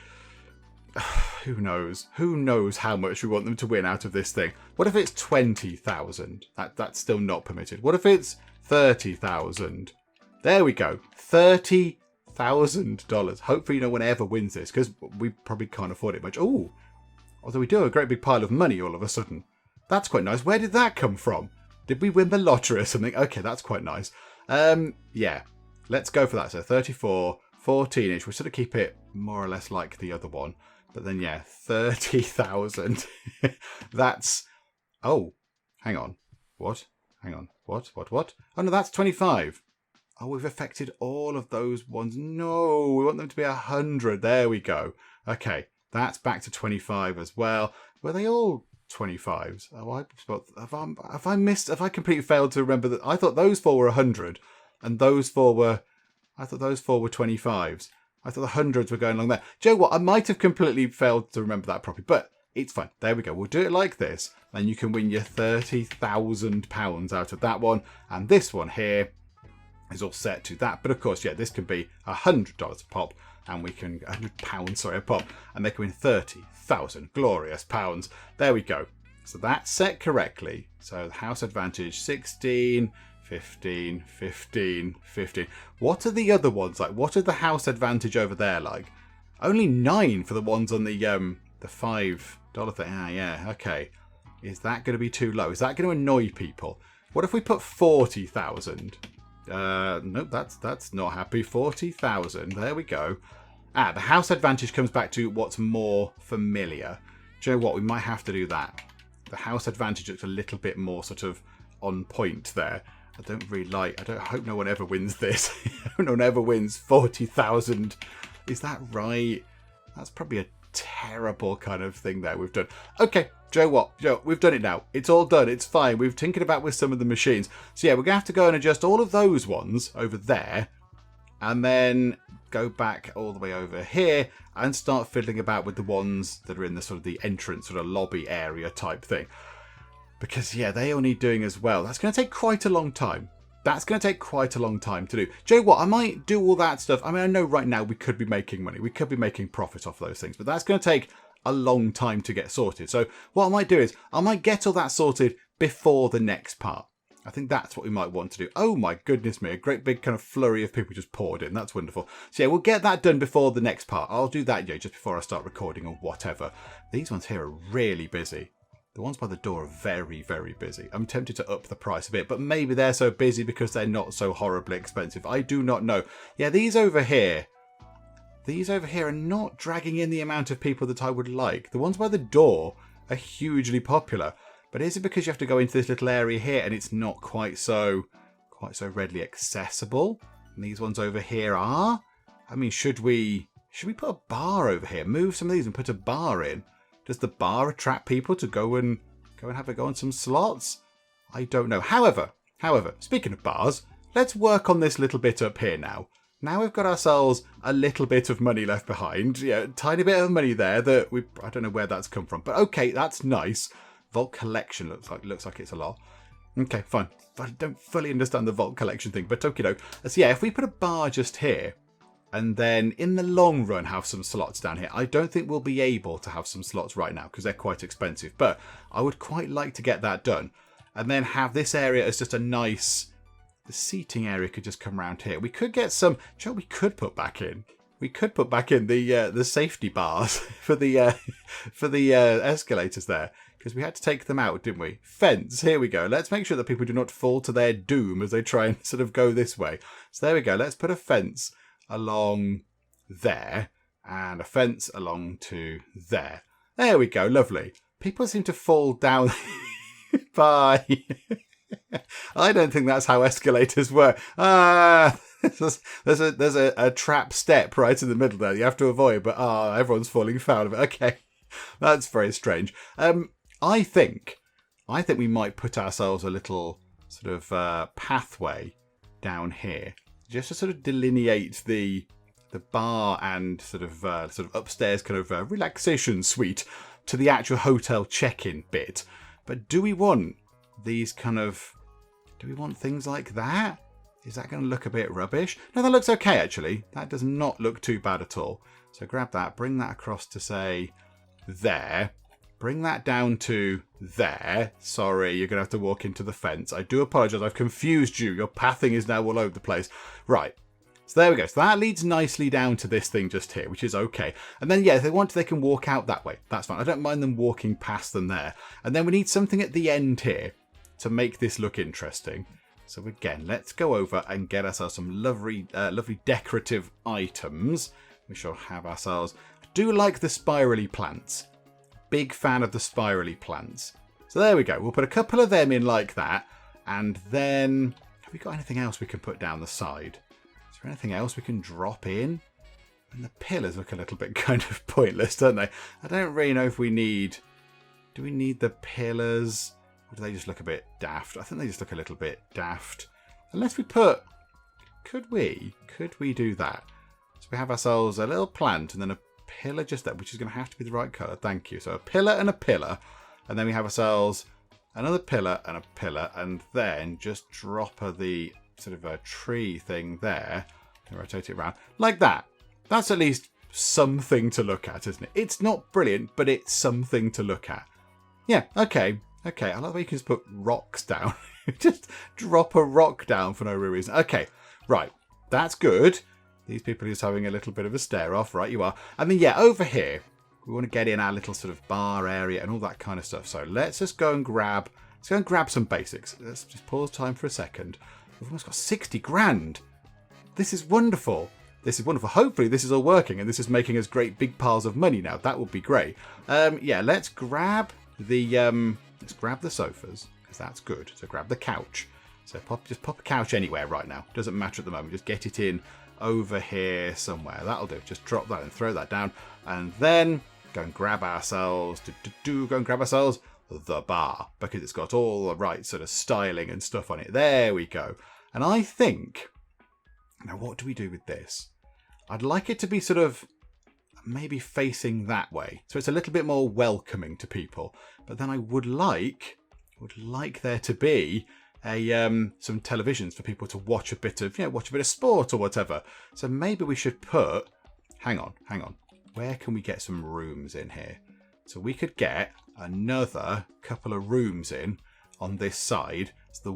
who knows? Who knows how much we want them to win out of this thing? What if it's 20,000? That's still not permitted. What if it's 30,000? There we go. $30,000. Hopefully no one ever wins this, because we probably can't afford it much. Oh, although we do have a great big pile of money all of a sudden. That's quite nice. Where did that come from? Did we win the lottery or something? Okay, that's quite nice. Yeah, let's go for that. So 34, 14-ish. We'll sort of keep it more or less like the other one. But then, yeah, 30,000. That's... Oh, hang on. What? Hang on. What? Oh, no, that's 25. Oh, we've affected all of those ones. No, we want them to be 100. There we go. Okay, that's back to 25 as well. Were they all 25s? Oh, have I missed? Have I completely failed to remember that? I thought those four were 100, and those four were... I thought those four were 25s. I thought the hundreds were going along there. Do you know what? I might have completely failed to remember that properly, but it's fine. There we go. We'll do it like this, and you can win your £30,000 out of that one, and this one here is all set to that. But of course, yeah, this can be $100 a pop, and we can £100, sorry, a pop, and they can win 30,000 glorious pounds. There we go. So that's set correctly. So the house advantage 16, 15, 15, 15. What are the other ones like? What are the house advantage over there like? Only 9 for the ones on the $5 thing. Ah, yeah, okay. Is that going to be too low? Is that going to annoy people? What if we put 40,000? Nope, that's not happy. 40,000. There we go. Ah, the house advantage comes back to what's more familiar. Do you know what? We might have to do that. The house advantage looks a little bit more sort of on point there. I hope no one ever wins this. I hope no one ever wins 40,000. Is that right? That's probably a terrible kind of thing there we've done. Okay, Joe, what? Joe, we've done it now. It's all done. It's fine. We've tinkered about with some of the machines. So yeah, we're going to have to go and adjust all of those ones over there, and then go back all the way over here and start fiddling about with the ones that are in the sort of the entrance sort of lobby area type thing. Because, yeah, they all need doing as well. That's going to take quite a long time. That's going to take quite a long time to do. Do you know what? I might do all that stuff. I mean, I know right now we could be making money. We could be making profit off those things. But that's going to take a long time to get sorted. So what I might do is I might get all that sorted before the next part. I think that's what we might want to do. Oh, my goodness me. A great big kind of flurry of people just poured in. That's wonderful. So, yeah, we'll get that done before the next part. I'll do that, yeah, just before I start recording or whatever. These ones here are really busy. The ones by the door are very, very busy. I'm tempted to up the price a bit, but maybe they're so busy because they're not so horribly expensive. I do not know. Yeah, these over here are not dragging in the amount of people that I would like. The ones by the door are hugely popular. But is it because you have to go into this little area here and it's not quite so readily accessible? And these ones over here are? I mean, should we put a bar over here? Move some of these and put a bar in? Does the bar attract people to go and have a go on some slots? I don't know. However, speaking of bars, let's work on this little bit up here now. Now we've got ourselves a little bit of money left behind. Yeah, tiny bit of money there that I don't know where that's come from. But okay, that's nice. Vault collection looks like it's a lot. Okay, fine. I don't fully understand the vault collection thing, but okay, no. So yeah, if we put a bar just here, and then in the long run have some slots down here. I don't think we'll be able to have some slots right now because they're quite expensive. But I would quite like to get that done. And then have this area as just a nice... The seating area could just come around here. We could get some... Do you know what we could put back in? We could put back in the safety bars for the escalators there. Because we had to take them out, didn't we? Fence, here we go. Let's make sure that people do not fall to their doom as they try and sort of go this way. So there we go. Let's put a fence along there and a fence along to there. There we go. Lovely. People seem to fall down. Bye. I don't think that's how escalators work. There's a trap step right in the middle there you have to avoid, but everyone's falling foul of it. Okay. That's very strange. I think we might put ourselves a little sort of pathway down here, just to sort of delineate the bar and sort of upstairs kind of relaxation suite to the actual hotel check-in bit. But do we want these do we want things like that? Is that going to look a bit rubbish? No, that looks okay actually. That does not look too bad at all. So grab that, bring that across to, say, there. Bring that down to there. Sorry, you're going to have to walk into the fence. I do apologise. I've confused you. Your pathing is now all over the place. Right. So there we go. So that leads nicely down to this thing just here, which is okay. And then, yeah, if they want to, they can walk out that way. That's fine. I don't mind them walking past them there. And then we need something at the end here to make this look interesting. So again, let's go over and get ourselves some lovely decorative items. We shall have ourselves... I do like the spirally plants. Big fan of the spirally plants. So there we go. We'll put a couple of them in like that. And then, have we got anything else we can put down the side? Is there anything else we can drop in? And the pillars look a little bit kind of pointless, don't they? I don't really know if we need... Do we need the pillars? Or do they just look a bit daft? I think they just look a little bit daft. Unless we put... Could we do that? So we have ourselves a little plant and then a pillar just there, which is going to have to be the right colour. Thank you. So a pillar, and then we have ourselves another pillar, and then just drop the sort of a tree thing there and rotate it around like that. That's at least something to look at, isn't it? It's not brilliant, but it's something to look at. Yeah, okay. I like the way you can just put rocks down. Just drop a rock down for no real reason. Okay, right. That's good. These people are just having a little bit of a stare off. Right, you are. And then, yeah, over here, we want to get in our little sort of bar area and all that kind of stuff. So let's just go and grab some basics. Let's just pause time for a second. We've almost got 60 grand. This is wonderful. Hopefully this is all working and this is making us great big piles of money now. That would be great. Yeah, let's grab the sofas because that's good. So grab the couch. So just pop a couch anywhere right now. Doesn't matter at the moment. Just get it in over here somewhere. That'll do. Just drop that and throw that down, and then go and grab ourselves the bar because it's got all the right sort of styling and stuff on it. There we go. And I think now, what do we do with this? I'd like it to be sort of maybe facing that way, so it's a little bit more welcoming to people. But then I would like there to be some televisions for people to watch a bit of sport or whatever. So maybe we should put, hang on. Where can we get some rooms in here? So we could get another couple of rooms in on this side. So the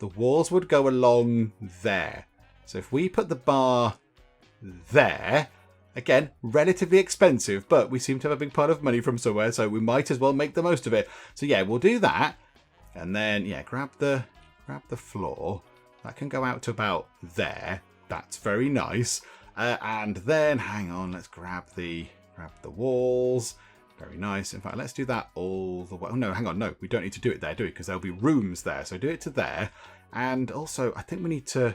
walls would go along there. So if we put the bar there, again, relatively expensive, but we seem to have a big pot of money from somewhere, so we might as well make the most of it. So yeah, we'll do that. And then, yeah, grab the floor. That can go out to about there. That's very nice. And then, hang on, let's grab the walls. Very nice. In fact, let's do that all the way. Oh, no, hang on. No, we don't need to do it there, do we? Because there'll be rooms there. So do it to there. And also, I think we need to...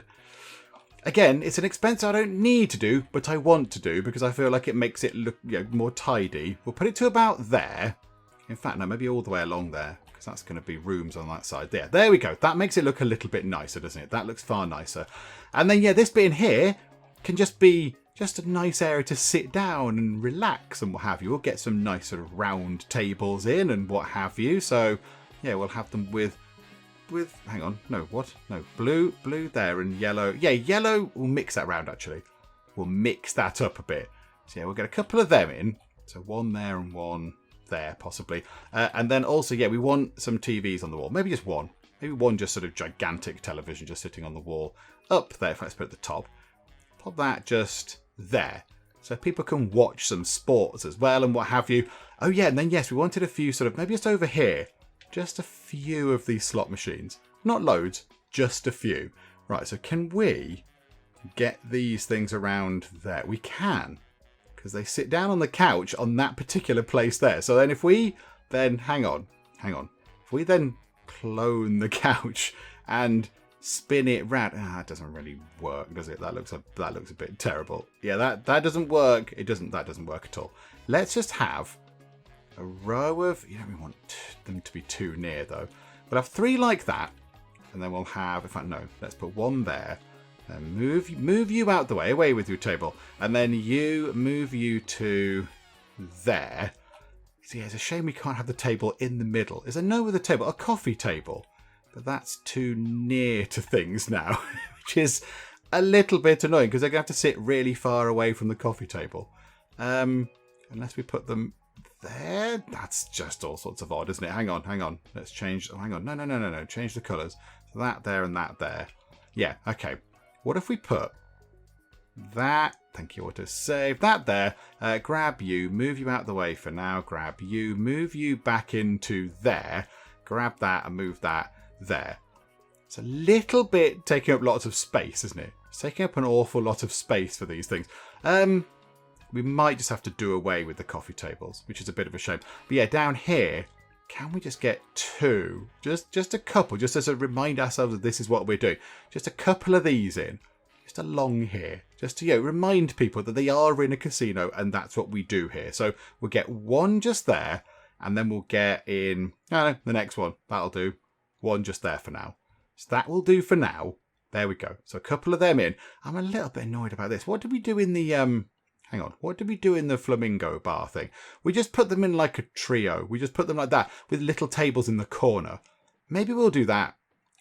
Again, it's an expense I don't need to do, but I want to do because I feel like it makes it look more tidy. We'll put it to about there. In fact, no, maybe all the way along there. Because that's going to be rooms on that side. There we go. That makes it look a little bit nicer, doesn't it? That looks far nicer. And then, yeah, this bit in here can just be just a nice area to sit down and relax and what have you. We'll get some nice sort of round tables in and what have you. So, yeah, we'll have them with hang on, no, what? No, blue there and yellow. Yeah, yellow, we'll mix that round, actually. We'll mix that up a bit. So, yeah, we'll get a couple of them in. So, one there and one there possibly, and then also, yeah, we want some TVs on the wall. Maybe just one, just sort of gigantic television just sitting on the wall up there. If let's put it at the top, pop that just there so people can watch some sports as well and what have you. Oh yeah, and then yes, we wanted a few sort of maybe just over here, just a few of these slot machines, not loads, just a few. Right, so can we get these things around there? We can, because they sit down on the couch on that particular place there. So then if we then, hang on. If we then clone the couch and spin it round, that doesn't really work, does it? That looks a bit terrible. Yeah, that doesn't work. That doesn't work at all. Let's just have a row of, you don't really want them to be too near though. We'll have 3 like that. And then we'll have, in fact, no, let's put 1 there. And move you out the way, away with your table. And then move you to there. So yeah, it's a shame we can't have the table in the middle. Is there no other table? A coffee table. But that's too near to things now, which is a little bit annoying because they're going to have to sit really far away from the coffee table. Unless we put them there. That's just all sorts of odd, isn't it? Hang on. Let's change. Oh, hang on. No. Change the colours. So that there and that there. Yeah, okay. What if we put that? Thank you, autosave. That there. Grab you. Move you out the way for now. Grab you. Move you back into there. Grab that and move that there. It's a little bit taking up lots of space, isn't it? It's taking up an awful lot of space for these things. We might just have to do away with the coffee tables, which is a bit of a shame. But yeah, down here, can we just get two? Just a couple, just as a remind ourselves that this is what we're doing. Just a couple of these in. Just along here. Just to remind people that they are in a casino and that's what we do here. So we'll get one just there and then we'll get in the next one. That'll do. One just there for now. So that will do for now. There we go. So a couple of them in. I'm a little bit annoyed about this. What did we do in the hang on. What did we do in the flamingo bar thing? We just put them in like a trio. We just put them like that with little tables in the corner. Maybe we'll do that.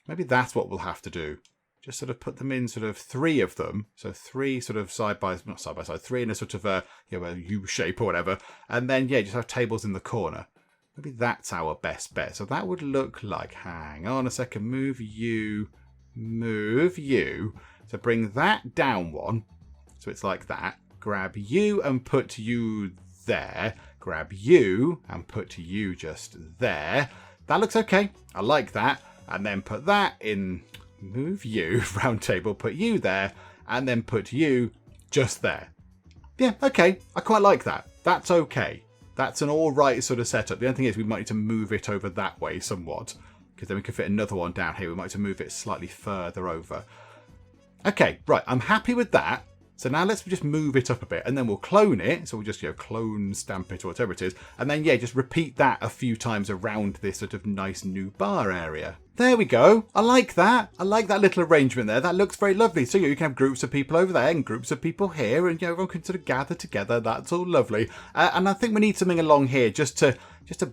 Maybe that's what we'll have to do. Just sort of put them in sort of three of them. So three sort of not side by side, three in a sort of a U shape or whatever. And then, just have tables in the corner. Maybe that's our best bet. So that would look like, hang on a second, move you. So bring that down one. So it's like that. Grab you and put you there. Grab you and put you just there. That looks okay. I like that. And then put that in. Move you, round table, put you there, and then put you just there. Yeah, okay. I quite like that. That's okay. That's an all right sort of setup. The only thing is we might need to move it over that way somewhat, because then we can fit another one down here. We might have to move it slightly further over. Okay, right. I'm happy with that. So now let's just move it up a bit and then we'll clone it. So we'll just, clone, stamp it or whatever it is. And then, just repeat that a few times around this sort of nice new bar area. There we go. I like that. I like that little arrangement there. That looks very lovely. So you can have groups of people over there and groups of people here and everyone can sort of gather together. That's all lovely. And I think we need something along here just to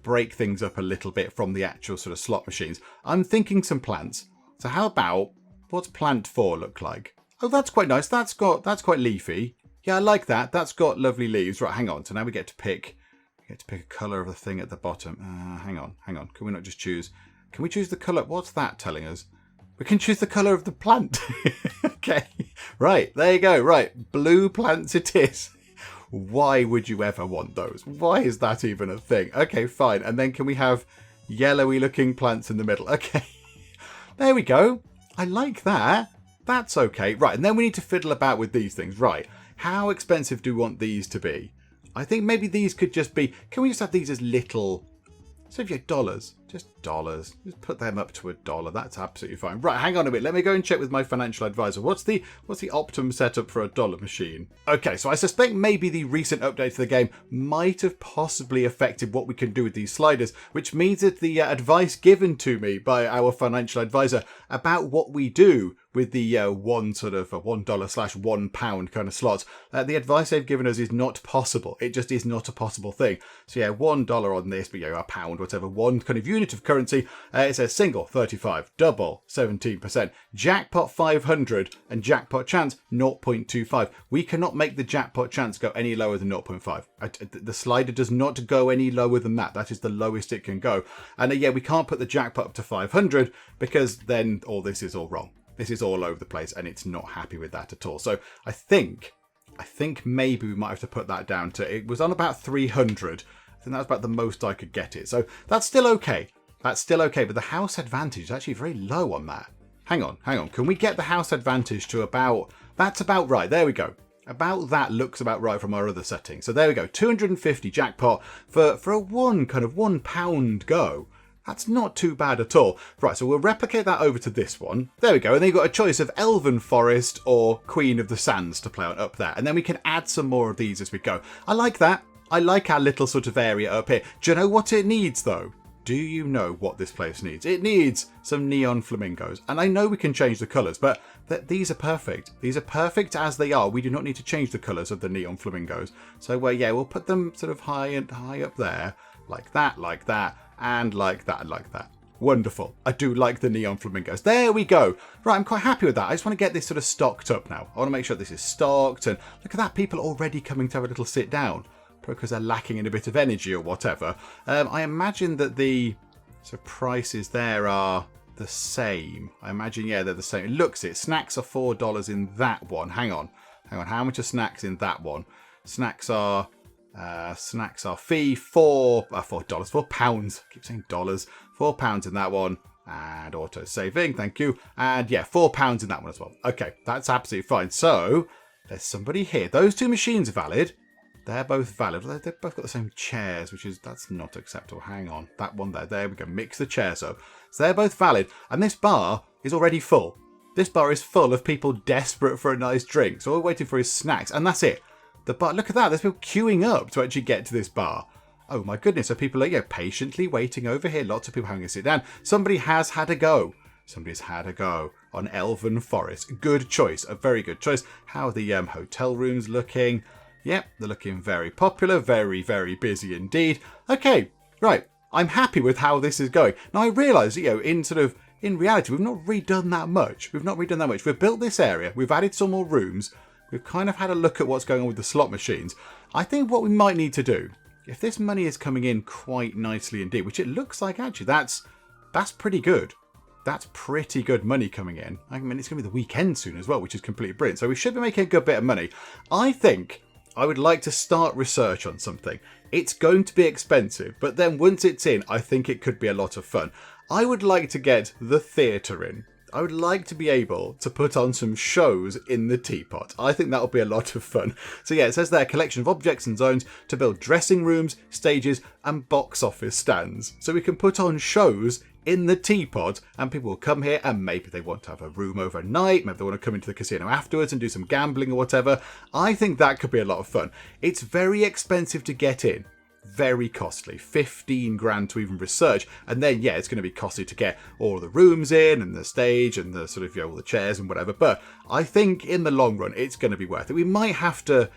break things up a little bit from the actual sort of slot machines. I'm thinking some plants. So how about, what's plant 4 look like? Oh, that's quite nice. That's quite leafy. Yeah, I like that. That's got lovely leaves. Right, hang on. So now we get to pick a colour of the thing at the bottom. Hang on. Can we not just choose? Can we choose the colour? What's that telling us? We can choose the colour of the plant. Okay. Right, there you go. Right, blue plants it is. Why would you ever want those? Why is that even a thing? Okay, fine. And then can we have yellowy looking plants in the middle? Okay. There we go. I like that. That's okay. Right, and then we need to fiddle about with these things. Right, how expensive do we want these to be? I think maybe these could just be... Can we just have these as little... So if you have dollars, just dollars. Just put them up to $1. That's absolutely fine. Right, hang on a bit. Let me go and check with my financial advisor. What's the optimum setup for a dollar machine? Okay, so I suspect maybe the recent update to the game might have possibly affected what we can do with these sliders, which means that the advice given to me by our financial advisor about what we do with the $1/1 kind of slots, the advice they've given us is not possible. It just is not a possible thing. So $1 on this, but a pound, whatever, one kind of unit of currency. It says single 35, double 17%, jackpot 500, and jackpot chance 0.25. We cannot make the jackpot chance go any lower than 0.5. The slider does not go any lower than that. That is the lowest it can go. And we can't put the jackpot up to 500 because then all this is all wrong. This is all over the place and it's not happy with that at all. So I think maybe we might have to put that down to, it was on about 300. I think that was about the most I could get it. So that's still okay. That's still okay. But the house advantage is actually very low on that. Hang on. Can we get the house advantage to about, that's about right. There we go. About that looks about right from our other settings. So there we go. 250 jackpot for a £1 go. That's not too bad at all. Right, so we'll replicate that over to this one. There we go. And then you've got a choice of Elven Forest or Queen of the Sands to play on up there. And then we can add some more of these as we go. I like that. I like our little sort of area up here. Do you know what it needs, though? Do you know what this place needs? It needs some neon flamingos. And I know we can change the colours, but these are perfect. These are perfect as they are. We do not need to change the colours of the neon flamingos. So, we'll put them sort of high up there. Like that, and like that, and like that. Wonderful. I do like the neon flamingos. There we go. Right, I'm quite happy with that. I just want to get this sort of stocked up now. I want to make sure this is stocked. And look at that. People already coming to have a little sit down. Probably because they're lacking in a bit of energy or whatever. I imagine that the prices there are the same. I imagine, yeah, they're the same. It looks it. Snacks are $4 in that one. Hang on. How much are snacks in that one? Snacks are fee £4. £4. I keep saying dollars. £4 in that one. And auto saving. Thank you. And yeah, £4 in that one as well. Okay, that's absolutely fine. So there's somebody here. Those two machines are valid. They're both valid. They've both got the same chairs, that's not acceptable. Hang on. That one there. There we go. Mix the chairs up. So they're both valid. And this bar is already full. This bar is full of people desperate for a nice drink. So we're waiting for his snacks. And that's it. The bar, look at that. There's people queuing up to actually get to this bar. Oh my goodness. So people are patiently waiting over here. Lots of people having to sit down. Somebody has had a go. Somebody's had a go on Elven Forest. Good choice. A very good choice. How are the hotel rooms looking? Yep, they're looking very popular, very, very busy indeed. Okay, right. I'm happy with how this is going. Now I realise, in reality, we've not redone that much. We've built this area. We've added some more rooms. We've kind of had a look at what's going on with the slot machines. I think what we might need to do, if this money is coming in quite nicely indeed, which it looks like actually, that's pretty good. That's pretty good money coming in. I mean, it's going to be the weekend soon as well, which is completely brilliant. So we should be making a good bit of money. I think I would like to start research on something. It's going to be expensive, but then once it's in, I think it could be a lot of fun. I would like to get the theatre in. I would like to be able to put on some shows in the teapot. I think that would be a lot of fun. So yeah, it says there, a collection of objects and zones to build dressing rooms, stages, and box office stands. So we can put on shows in the teapot, and people will come here, and maybe they want to have a room overnight, maybe they want to come into the casino afterwards and do some gambling or whatever. I think that could be a lot of fun. It's very expensive to get in. Very costly. 15 grand to even research, and then yeah, it's going to be costly to get all the rooms in and the stage and the sort of all the chairs and whatever. But I think in the long run it's going to be worth it. We might have to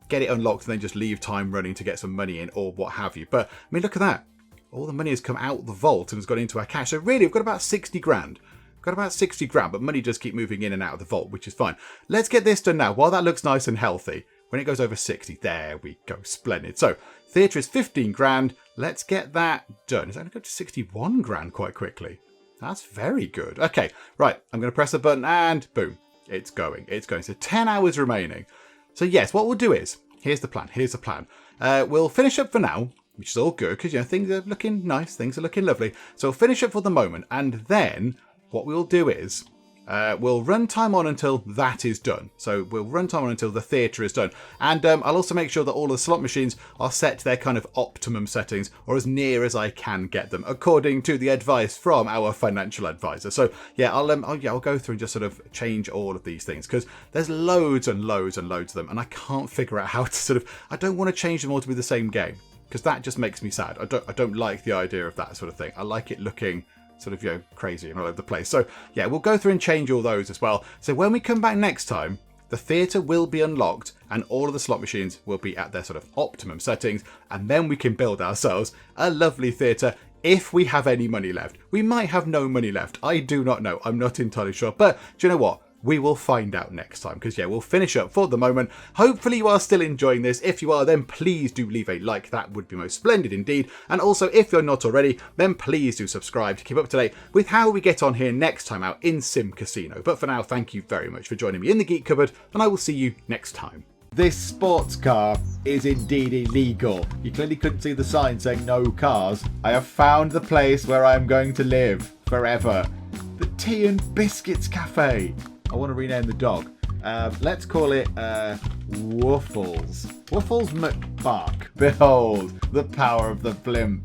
get it unlocked and then just leave time running to get some money in or what have you. But I mean, look at that. All the money has come out the vault and has gone into our cash. So really, we've got about 60 grand. But money does keep moving in and out of the vault, which is fine. Let's get this done now. While that looks nice and healthy, when it goes over 60, there we go. Splendid. So theatre is 15 grand. Let's get that done. It's going to go to 61 grand quite quickly. That's very good. Okay, right. I'm going to press the button and boom. It's going. So 10 hours remaining. So yes, what we'll do is, here's the plan. We'll finish up for now, which is all good because, things are looking nice. Things are looking lovely. So we'll finish up for the moment. And then what we'll do is we'll run time on until that is done. So we'll run time on until the theatre is done. And I'll also make sure that all the slot machines are set to their kind of optimum settings, or as near as I can get them, according to the advice from our financial advisor. So yeah, I'll go through and just sort of change all of these things because there's loads and loads and loads of them, and I can't figure out how to I don't want to change them all to be the same game because that just makes me sad. I don't like the idea of that sort of thing. I like it looking sort of, crazy and all over the place. So yeah, we'll go through and change all those as well. So when we come back next time, the theatre will be unlocked and all of the slot machines will be at their sort of optimum settings. And then we can build ourselves a lovely theatre if we have any money left. We might have no money left. I do not know. I'm not entirely sure. But do you know what? We will find out next time because, yeah, we'll finish up for the moment. Hopefully you are still enjoying this. If you are, then please do leave a like. That would be most splendid indeed. And also, if you're not already, then please do subscribe to keep up to date with how we get on here next time out in SimCasino. But for now, thank you very much for joining me in the Geek Cupboard, and I will see you next time. This sports car is indeed illegal. You clearly couldn't see the sign saying no cars. I have found the place where I'm going to live forever. The Tea and Biscuits Cafe. I want to rename the dog. Let's call it Woofles. Woofles McBark. Behold, the power of the blimp.